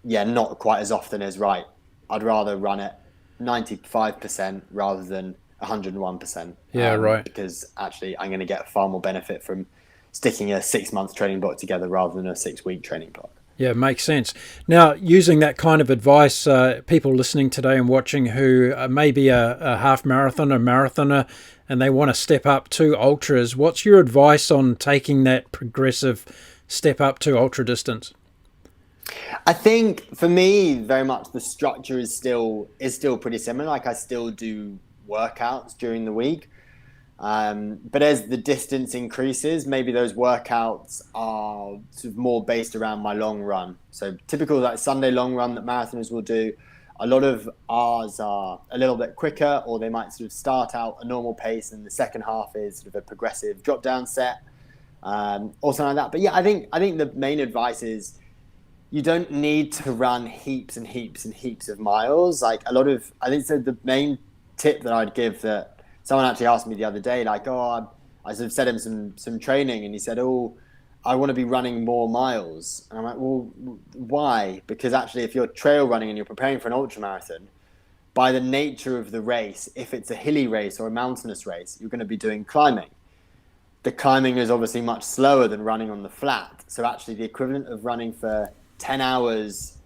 yeah, not quite as often as, right, I'd rather run at 95% rather than 101%. Yeah, right. Because actually I'm going to get far more benefit from sticking a 6-month training block together rather than a 6-week training block. Yeah, makes sense. Now, using that kind of advice, people listening today and watching who may be a half marathon, a marathoner, and they want to step up to ultras, what's your advice on taking that progressive step up to ultra distance? I think for me, very much the structure is still pretty similar. Like, I still do workouts during the week. But as the distance increases, maybe those workouts are sort of more based around my long run. So typical, like, Sunday long run that marathoners will do, a lot of ours are a little bit quicker, or they might sort of start out a normal pace and the second half is sort of a progressive drop down set, or something like that. But yeah, I think the main advice is you don't need to run heaps and heaps and heaps of miles. Like, I think so the main tip that I'd give, that someone actually asked me the other day, like, I sort of said him some training, and he said, I want to be running more miles. And I'm like, well, why? Because actually, if you're trail running and you're preparing for an ultramarathon, by the nature of the race, if it's a hilly race or a mountainous race, you're going to be doing climbing. The climbing is obviously much slower than running on the flat. So actually, the equivalent of running for 10 hours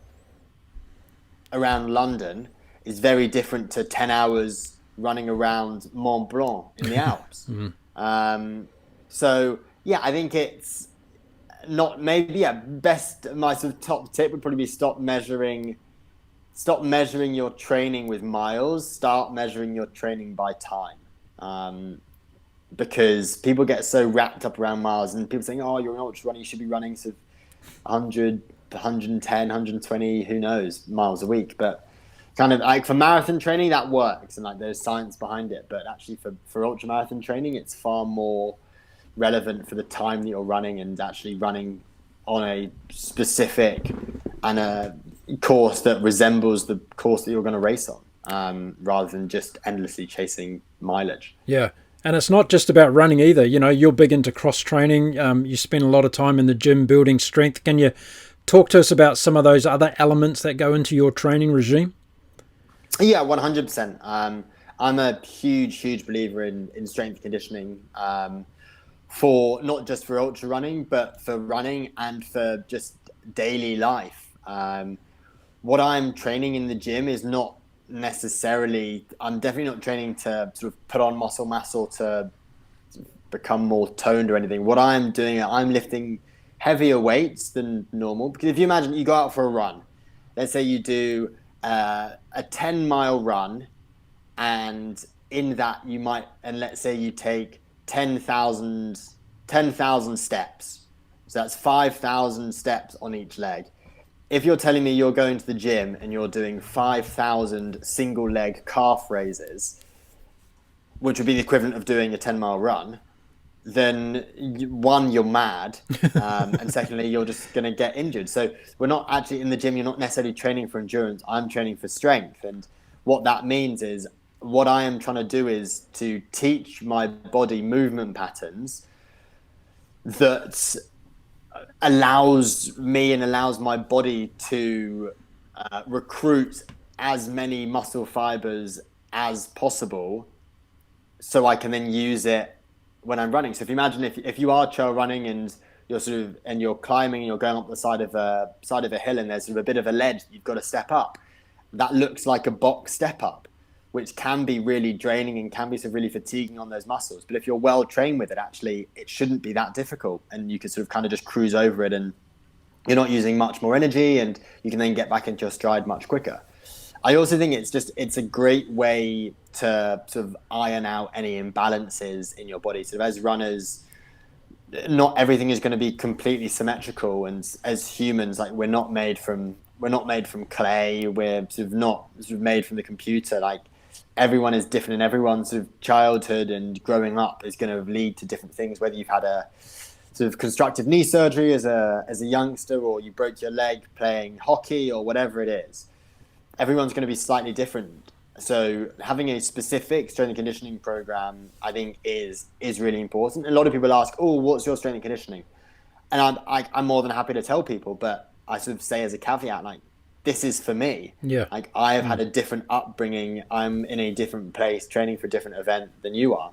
around London is very different to 10 hours running around Mont Blanc in the Alps. So yeah, I think it's not, maybe, yeah, my sort of top tip would probably be stop measuring your training with miles, start measuring your training by time. Because people get so wrapped up around miles, and people saying, you're an ultra runner, you should be running sort of 100, 110, 120, who knows, miles a week. But kind of like for marathon training, that works, and like there's science behind it. But actually for ultra marathon training, it's far more relevant for the time that you're running, and actually running on a specific and a course that resembles the course that you're going to race on, rather than just endlessly chasing mileage. Yeah. And it's not just about running either. You know, you're big into cross training. You spend a lot of time in the gym building strength. Can you talk to us about some of those other elements that go into your training regime? Yeah, 100%. I'm a huge believer in strength conditioning, for not just for ultra running, but for running and for just daily life. What I'm training in the gym is not necessarily, I'm definitely not training to sort of put on muscle mass or to become more toned or anything. What I'm doing, I'm lifting heavier weights than normal. Because if you imagine you go out for a run, let's say you do a 10-mile run, and in that let's say you take 10,000 steps. So that's 5,000 steps on each leg. If you're telling me you're going to the gym and you're doing 5,000 single leg calf raises, which would be the equivalent of doing a 10-mile run, then one, you're mad, and secondly, you're just going to get injured. So we're not actually in the gym, you're not necessarily training for endurance, I'm training for strength. And what that means is, what I am trying to do is to teach my body movement patterns that allows me and allows my body to recruit as many muscle fibers as possible, so I can then use it when I'm running. So if you imagine if you are trail running and you're climbing and you're going up the side of a hill, and there's sort of a bit of a ledge that you've got to step up, that looks like a box step up. which can be really draining and can be sort of really fatiguing on those muscles. But if you're well trained with it, actually, it shouldn't be that difficult, and you can sort of kind of just cruise over it, and you're not using much more energy, and you can then get back into your stride much quicker. I also think it's a great way to sort of iron out any imbalances in your body. So as runners, not everything is going to be completely symmetrical, and as humans, like we're not made from clay. We're sort of not sort of made from the computer. Like everyone is different, and everyone's sort of childhood and growing up is going to lead to different things. Whether you've had a sort of constructive knee surgery as a youngster, or you broke your leg playing hockey, or whatever it is, everyone's going to be slightly different. So having a specific strength and conditioning program, I think, is really important. A lot of people ask, "Oh, what's your strength and conditioning?" And I'm more than happy to tell people, but I sort of say as a caveat, like, this is for me. Yeah. Like, I have had a different upbringing. I'm in a different place, training for a different event than you are.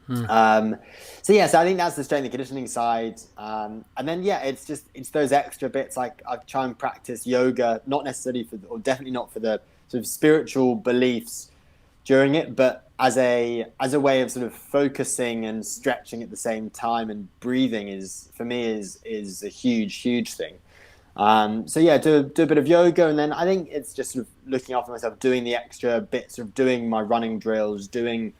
So I think that's the strength and conditioning side. And then, it's those extra bits. Like, I try and practice yoga, not necessarily or definitely not for the sort of spiritual beliefs during it, but as a way of sort of focusing and stretching at the same time, and breathing is a huge thing. Do a bit of yoga, and then I think it's just sort of looking after myself, doing the extra bits of doing my running drills, doing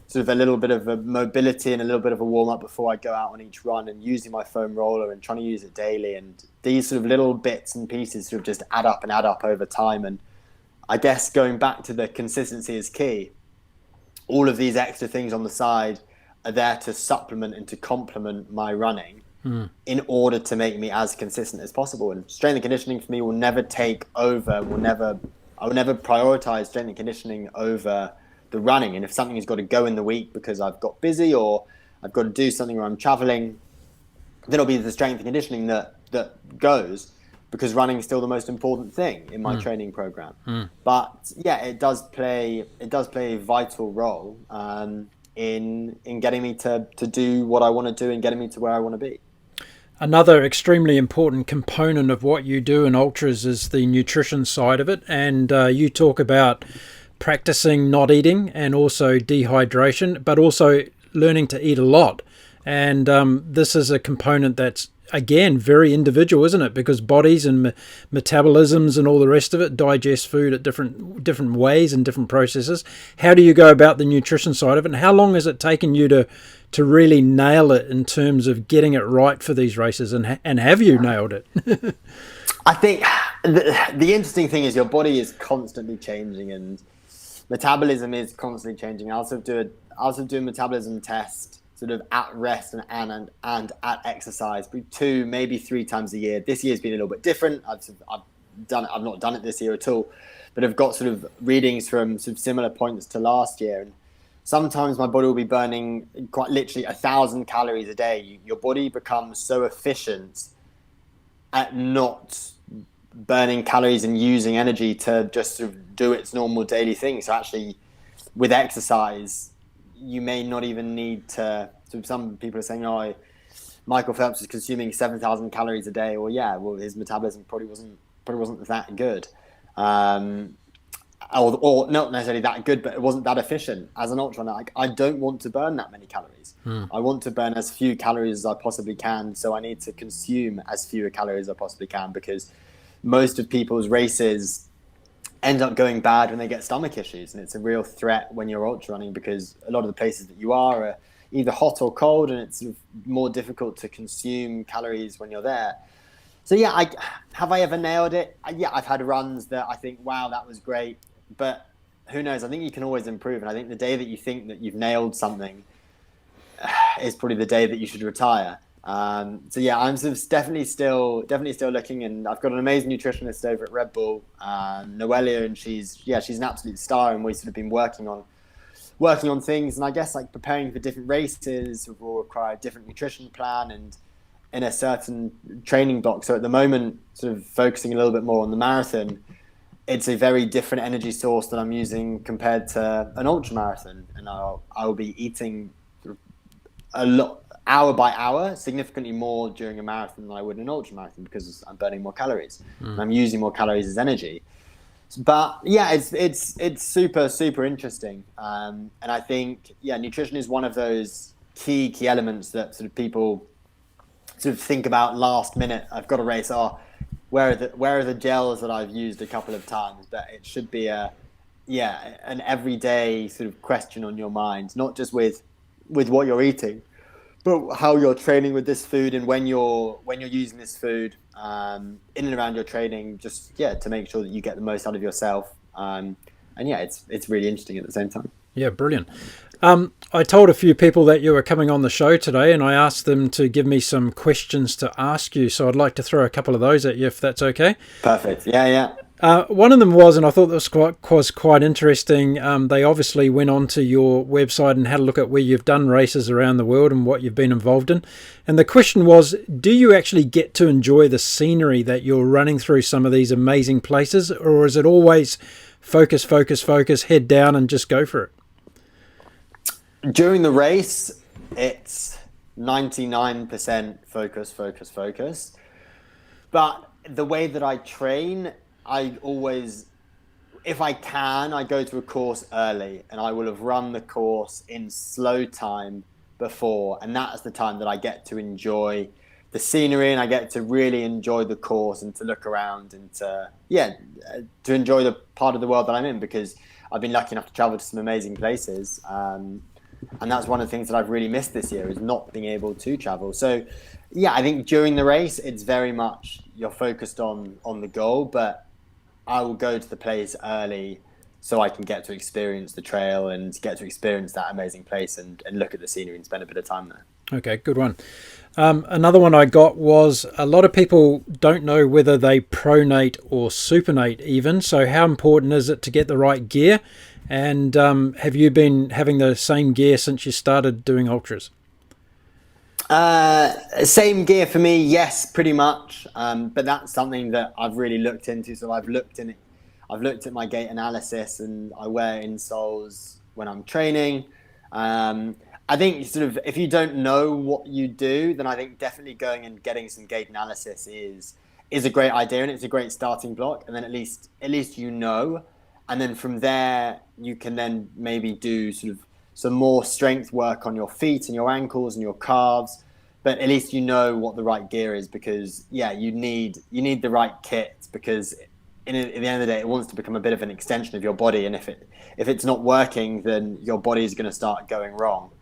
sort of a little bit of a mobility and a little bit of a warm up before I go out on each run, and using my foam roller and trying to use it daily. And these sort of little bits and pieces sort of just add up over time. And I guess going back to the consistency is key. All of these extra things on the side are there to supplement and to complement my running in order to make me as consistent as possible. And strength and conditioning for me will never take over, I will never prioritize strength and conditioning over the running. And if something has got to go in the week because I've got busy, or I've got to do something where I'm traveling, then it'll be the strength and conditioning that goes, because running is still the most important thing in my training program. But it does play a vital role in getting me to do what I want to do and getting me to where I want to be. Another extremely important component of what you do in ultras is the nutrition side of it, and you talk about practicing not eating and also dehydration, but also learning to eat a lot. And this is a component that's, again, very individual, isn't it? Because bodies and metabolisms and all the rest of it digest food at different ways and different processes. How do you go about the nutrition side of it, and how long has it taken you to really nail it in terms of getting it right for these races, and have you nailed it? I think the interesting thing is your body is constantly changing, and metabolism is constantly changing. I also do a metabolism test sort of at rest and at exercise, 2, maybe 3 times a year. This year's been a little bit different. I've not done it this year at all, but I've got sort of readings from sort of similar points to last year. And sometimes my body will be burning quite literally 1,000 calories a day. Your body becomes so efficient at not burning calories and using energy to just sort of do its normal daily thing. So actually, with exercise, you may not even need to. So some people are saying, "Oh, Michael Phelps is consuming 7,000 calories a day." Well, his metabolism probably wasn't that good, or not necessarily that good, but it wasn't that efficient. As an ultra runner, like, I don't want to burn that many calories. I want to burn as few calories as I possibly can. So I need to consume as few calories as I possibly can, because most of people's races end up going bad when they get stomach issues, and it's a real threat when you're ultra running, because a lot of the places that you are either hot or cold, and it's sort of more difficult to consume calories when you're there. So have I ever nailed it? I've had runs that I think, wow, that was great, but who knows? I think you can always improve, and I think the day that you think that you've nailed something is probably the day that you should retire. I'm sort of definitely still looking, and I've got an amazing nutritionist over at Red Bull, Noelia, and she's an absolute star, and we've sort of been working on things, and I guess like preparing for different races will require a different nutrition plan and in a certain training block. So at the moment, sort of focusing a little bit more on the marathon, it's a very different energy source that I'm using compared to an ultra marathon, and I'll be eating sort of a lot, hour by hour, significantly more during a marathon than I would in an ultra marathon, because I'm burning more calories and I'm using more calories as energy. But yeah, it's super interesting, and I think nutrition is one of those key elements that sort of people sort of think about last minute. I've got a race. Oh, where are the gels that I've used a couple of times? But it should be an everyday sort of question on your mind, not just with what you're eating, but how you're training with this food and when you're using this food in and around your training, just to make sure that you get the most out of yourself. And it's really interesting at the same time. Yeah, brilliant. I told a few people that you were coming on the show today, and I asked them to give me some questions to ask you. So I'd like to throw a couple of those at you, if that's okay. Perfect. Yeah. One of them was, and I thought this was quite interesting, they obviously went onto your website and had a look at where you've done races around the world and what you've been involved in. And the question was, do you actually get to enjoy the scenery that you're running through some of these amazing places, or is it always focus, head down and just go for it? During the race, it's 99% focus. But the way that I train, I always, if I can, I go to a course early, and I will have run the course in slow time before, and that's the time that I get to enjoy the scenery, and I get to really enjoy the course and to look around and to enjoy the part of the world that I'm in, because I've been lucky enough to travel to some amazing places. And that's one of the things that I've really missed this year, is not being able to travel. So, I think during the race, it's very much you're focused on the goal, but I will go to the place early so I can get to experience the trail and get to experience that amazing place and look at the scenery and spend a bit of time there. Okay, good one. Another one I got was, a lot of people don't know whether they pronate or supinate even. So how important is it to get the right gear? And have you been having the same gear since you started doing ultras? Same gear for me, yes, pretty much. But that's something that I've really looked into. So I've looked at my gait analysis, and I wear insoles when I'm training. I think sort of, if you don't know what you do, then I think definitely going and getting some gait analysis is a great idea, and it's a great starting block. And then at least you know. And then from there, you can then maybe do sort of some more strength work on your feet and your ankles and your calves. But at least you know what the right gear is, because you need the right kit, because at the end of the day, it wants to become a bit of an extension of your body. And if it's not working, then your body is going to start going wrong.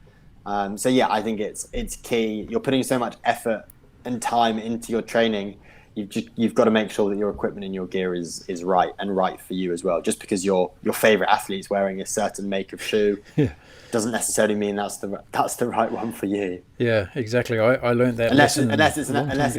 I think it's key. You're putting so much effort and time into your training. You've got to make sure that your equipment and your gear is right and right for you as well. Just because your favorite athlete's wearing a certain make of shoe doesn't necessarily mean that's the right one for you. Yeah, exactly. I learned that unless lesson it's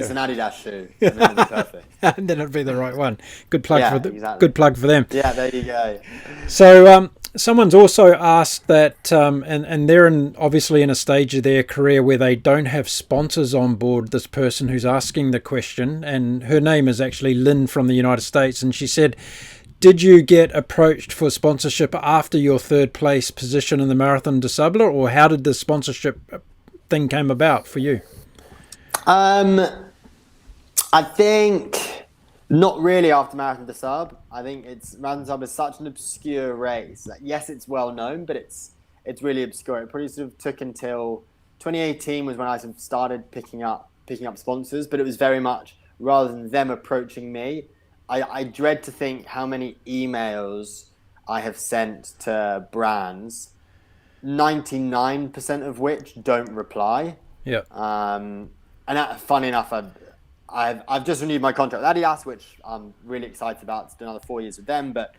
an Adidas shoe, and then it'll be perfect. And then it'll be the right one. Good plug exactly. Good plug for them. Yeah, there you go. So someone's also asked that, and they're obviously in a stage of their career where they don't have sponsors on board. This person who's asking the question, and her name is actually Lynn from the United States, and she said, did you get approached for sponsorship after your third place position in the Marathon des Sables, or how did the sponsorship thing came about for you? I think not really after Marathon des Sables. I think Marathon des Sables is such an obscure race. Like, yes, it's well known, but it's really obscure. It probably sort of took until 2018 was when I sort of started picking up sponsors, but it was very much rather than them approaching me. I dread to think how many emails I have sent to brands, 99% of which don't reply. Yeah. And funny enough, I've just renewed my contract with Adidas, which I'm really excited about. It's another 4 years with them, but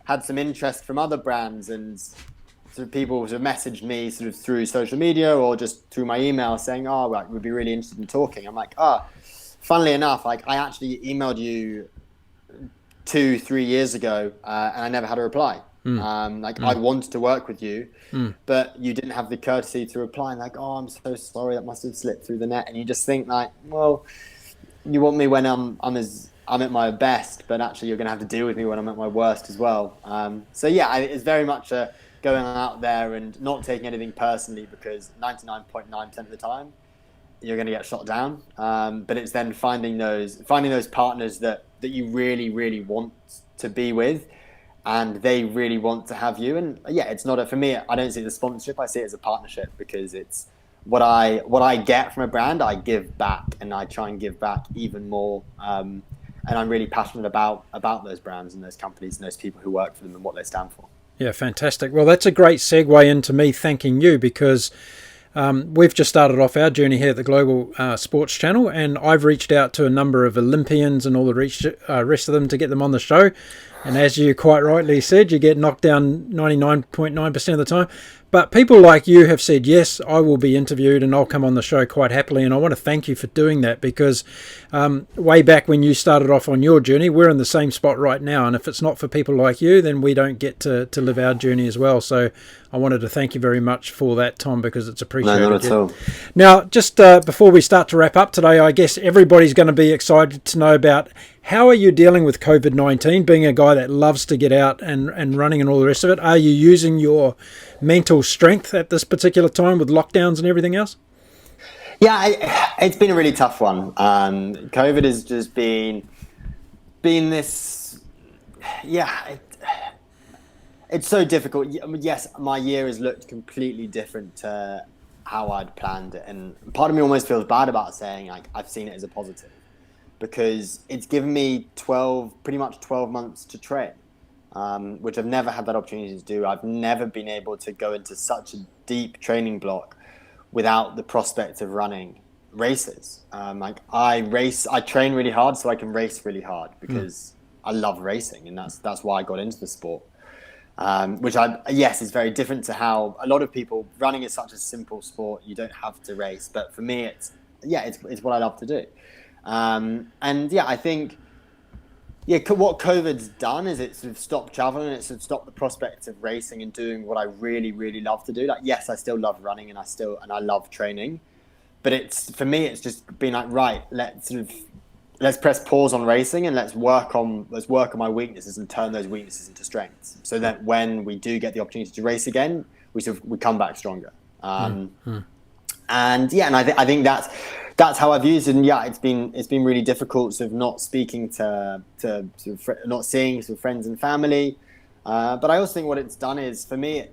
had some interest from other brands, and sort of people sort of messaged me sort of through social media or just through my email saying, we'd be really interested in talking. I'm like, funnily enough, like, I actually emailed you 2-3 years ago, and I never had a reply. I wanted to work with you, but you didn't have the courtesy to reply. And like, I'm so sorry, that must have slipped through the net. And you just think like, well, you want me when I'm at my best, but actually you're going to have to deal with me when I'm at my worst as well. It's very much going out there and not taking anything personally, because 99.9% of the time you're going to get shot down. But it's then finding those partners that you really, really want to be with, and they really want to have you. And yeah, it's not for me. I don't see it as a sponsorship. I see it as a partnership, because it's what I get from a brand, I give back, and I try and give back even more. And I'm really passionate about those brands and those companies and those people who work for them and what they stand for. Yeah, fantastic. Well, that's a great segue into me thanking you, because we've just started off our journey here at the Global Sports Channel, and I've reached out to a number of Olympians and all the rest of them to get them on the show. And as you quite rightly said, you get knocked down 99.9% of the time. But people like you have said, yes, I will be interviewed and I'll come on the show quite happily. And I want to thank you for doing that, because way back when you started off on your journey, we're in the same spot right now. And if it's not for people like you, then we don't get to live our journey as well. So I wanted to thank you very much for that, Tom, because it's appreciated. No, not at all. Now, just before we start to wrap up today, I guess everybody's going to be excited to know about how are you dealing with COVID-19, being a guy that loves to get out and running and all the rest of it. Are you using your mental strength at this particular time with lockdowns and everything else? Yeah, it's been a really tough one. COVID has just been this. Yeah, it's so difficult. Yes, my year has looked completely different to how I'd planned it, and part of me almost feels bad about saying like I've seen it as a positive, because it's given me pretty much 12 months to train, which I've never had that opportunity to do. I've never been able to go into such a deep training block without the prospect of running races. I train really hard so I can race really hard, because I love racing, and that's why I got into the sport. Yes, is very different to how a lot of people, running is such a simple sport. You don't have to race, but for me, it's what I love to do. I think, what COVID's done is it's sort of stopped traveling, and it's sort of stopped the prospect of racing and doing what I really, really love to do. Like, yes, I still love running, and I love training, but for me, it's just been like, right, let's press pause on racing, and let's work on my weaknesses and turn those weaknesses into strengths, so that when we do get the opportunity to race again, we come back stronger. And I think that's how I've used it. And yeah, it's been really difficult, sort of not speaking to not seeing sort of friends and family. But I also think what it's done is, for me,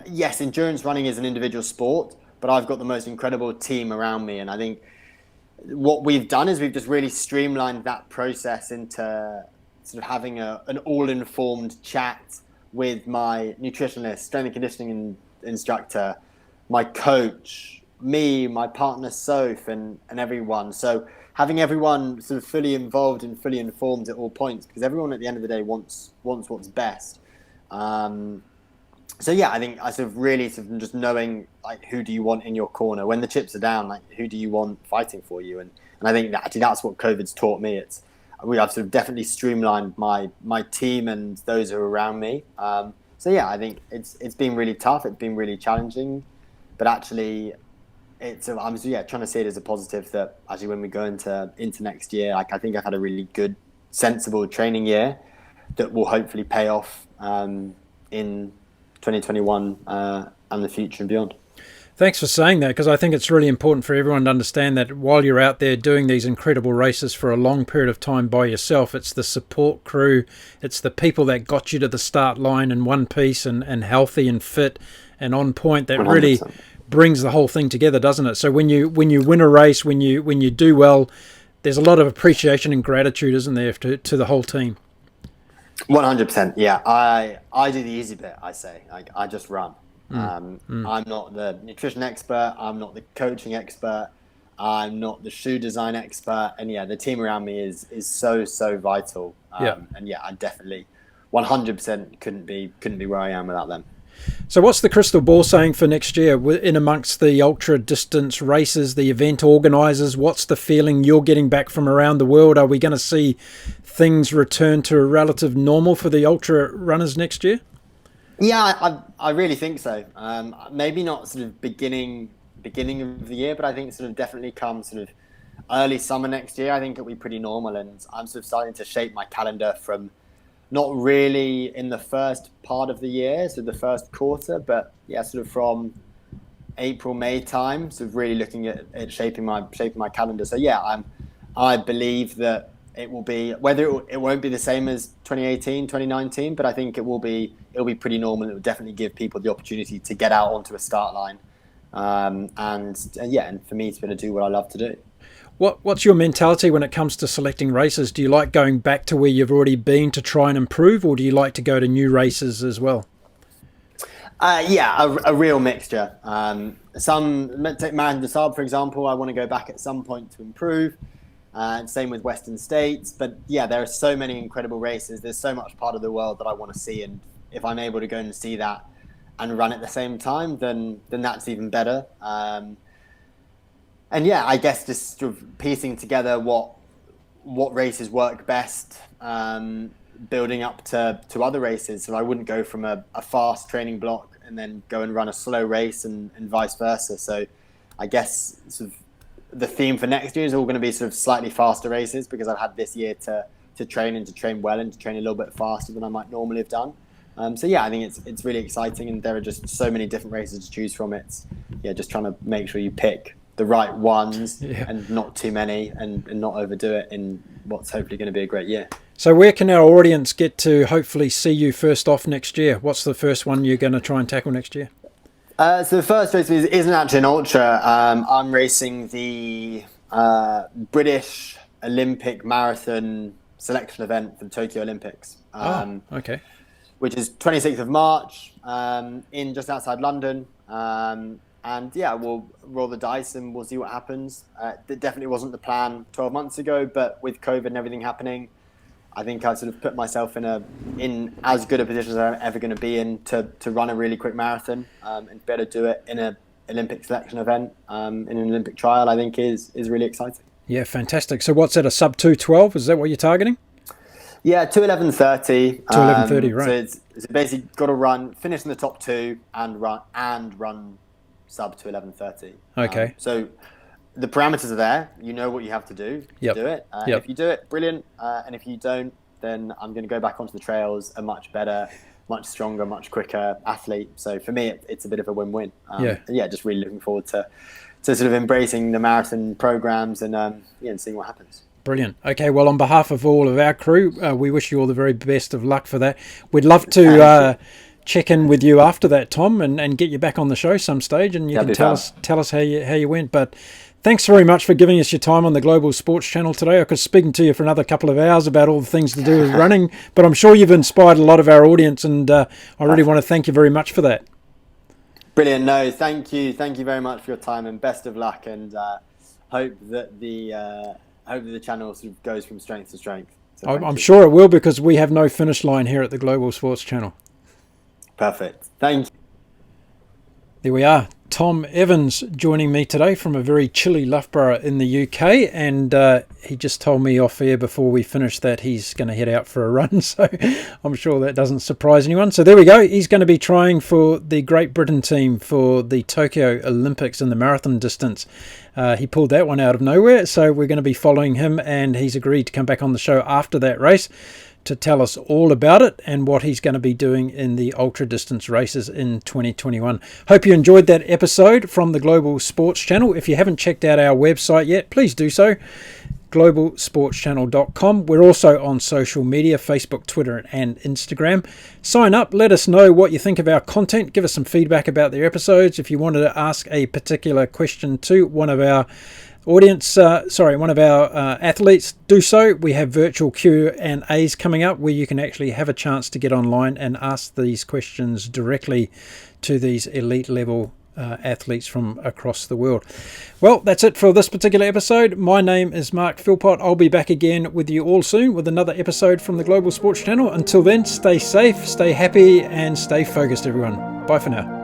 yes, endurance running is an individual sport, but I've got the most incredible team around me, and I think what we've done is we've just really streamlined that process into sort of having an all-informed chat with my nutritionist, strength and conditioning instructor, my coach, me, my partner Sophie, and everyone. So having everyone sort of fully involved and fully informed at all points, because everyone at the end of the day wants what's best. I think I sort of really sort of just knowing, like, who do you want in your corner when the chips are down, like, who do you want fighting for you? And I think that actually that's what COVID's taught me. I've sort of definitely streamlined my team and those who are around me. I think it's been really tough. It's been really challenging, but actually I'm trying to see it as a positive, that actually when we go into next year, like, I think I've had a really good, sensible training year that will hopefully pay off in 2021 and the future and beyond. Thanks for saying that, because I think it's really important for everyone to understand that while you're out there doing these incredible races for a long period of time by yourself, it's the support crew, it's the people that got you to the start line in one piece and healthy and fit and on point that 100%. Really brings the whole thing together, doesn't it? So when you win a race, when you do well, there's a lot of appreciation and gratitude, isn't there, to the whole team? 100%. Yeah, I do the easy bit. I say, like, I just run. I'm not the nutrition expert. I'm not the coaching expert. I'm not the shoe design expert. And yeah, the team around me is so vital. And yeah, I definitely 100% couldn't be where I am without them. So what's the crystal ball saying for next year in amongst the ultra distance races, the event organisers? What's the feeling you're getting back from around the world? Are we going to see things return to a relative normal for the ultra runners next year? Yeah, I really think so. Maybe not sort of beginning of the year, but I think sort of definitely come sort of early summer next year. I think it'll be pretty normal, and I'm sort of starting to shape my calendar from not really in the first part of the year, so the first quarter, but yeah, sort of from April, May time, sort of really looking at shaping my calendar. So yeah, I believe that it will be, whether it won't be the same as 2018, 2019, but I think it'll be pretty normal. It will definitely give people the opportunity to get out onto a start line. And for me to be able to do what I love to do. What's your mentality when it comes to selecting races? Do you like going back to where you've already been to try and improve, or do you like to go to new races as well? A real mixture. Take Marginal des Sables, for example. I want to go back at some point to improve. Same with Western States. But yeah, there are so many incredible races. There's so much part of the world that I want to see. And if I'm able to go and see that and run at the same time, then that's even better. I guess just sort of piecing together what races work best, building up to other races. So I wouldn't go from a fast training block and then go and run a slow race and vice versa. So I guess sort of the theme for next year is all going to be sort of slightly faster races, because I've had this year to train and to train well and to train a little bit faster than I might normally have done. I think it's really exciting, and there are just so many different races to choose from. It's just trying to make sure you pick the right ones and not too many, and not overdo it in what's hopefully going to be a great year. So where can our audience get to hopefully see you first off next year? What's the first one you're going to try and tackle next year? So the first race isn't actually an ultra. I'm racing the British Olympic Marathon selection event for the Tokyo Olympics. Okay. Which is 26th of March in just outside London. We'll roll the dice and we'll see what happens. It definitely wasn't the plan 12 months ago, but with COVID and everything happening, I think I sort of put myself in as good a position as I'm ever going to be in to run a really quick marathon, and better do it in an Olympic selection event, in an Olympic trial. I think is really exciting. Yeah, fantastic. So what's that, a sub 2:12? Is that what you're targeting? Yeah, 2:11:30. 2:11:30, right? So it's basically got to finish in the top two and run sub 2:11:30. Okay. So the parameters are there. You know what you have to do to do it. If you do it, brilliant. And if you don't, then I'm going to go back onto the trails a much better, much stronger, much quicker athlete. So for me, it's a bit of a win-win. Just really looking forward to sort of embracing the marathon programs and seeing what happens. Brilliant. Okay, well, on behalf of all of our crew, we wish you all the very best of luck for that. We'd love to check in with you after that, Tom, and get you back on the show some stage, and you can tell us how you went. But thanks very much for giving us your time on the Global Sports Channel today. I could speak to you for another couple of hours about all the things to do with running, but I'm sure you've inspired a lot of our audience, and I really want to thank you very much for that. Brilliant. No, thank you very much for your time, and best of luck, and hope that the channel sort of goes from strength to strength. So I'm sure it will, because we have no finish line here at the Global Sports Channel. Perfect. Thank you. There we are. Tom Evans joining me today from a very chilly Loughborough in the UK, and he just told me off air before we finished that he's going to head out for a run, so I'm sure that doesn't surprise anyone. So there we go. He's going to be trying for the Great Britain team for the Tokyo Olympics in the marathon distance. He pulled that one out of nowhere, so we're going to be following him, and he's agreed to come back on the show after that race to tell us all about it and what he's going to be doing in the ultra distance races in 2021. Hope you enjoyed that episode from the Global Sports Channel. If you haven't checked out our website yet, please do so. globalsportschannel.com. We're also on social media, Facebook, Twitter and Instagram. Sign up, let us know what you think of our content, give us some feedback about the episodes. If you wanted to ask a particular question to one of our athletes, do so. We have virtual Q&As coming up where you can actually have a chance to get online and ask these questions directly to these elite level athletes from across the world. Well, that's it for this particular episode. My name is Mark Philpott. I'll be back again with you all soon with another episode from the Global Sports Channel. Until then, stay safe, stay happy and stay focused, everyone. Bye for now.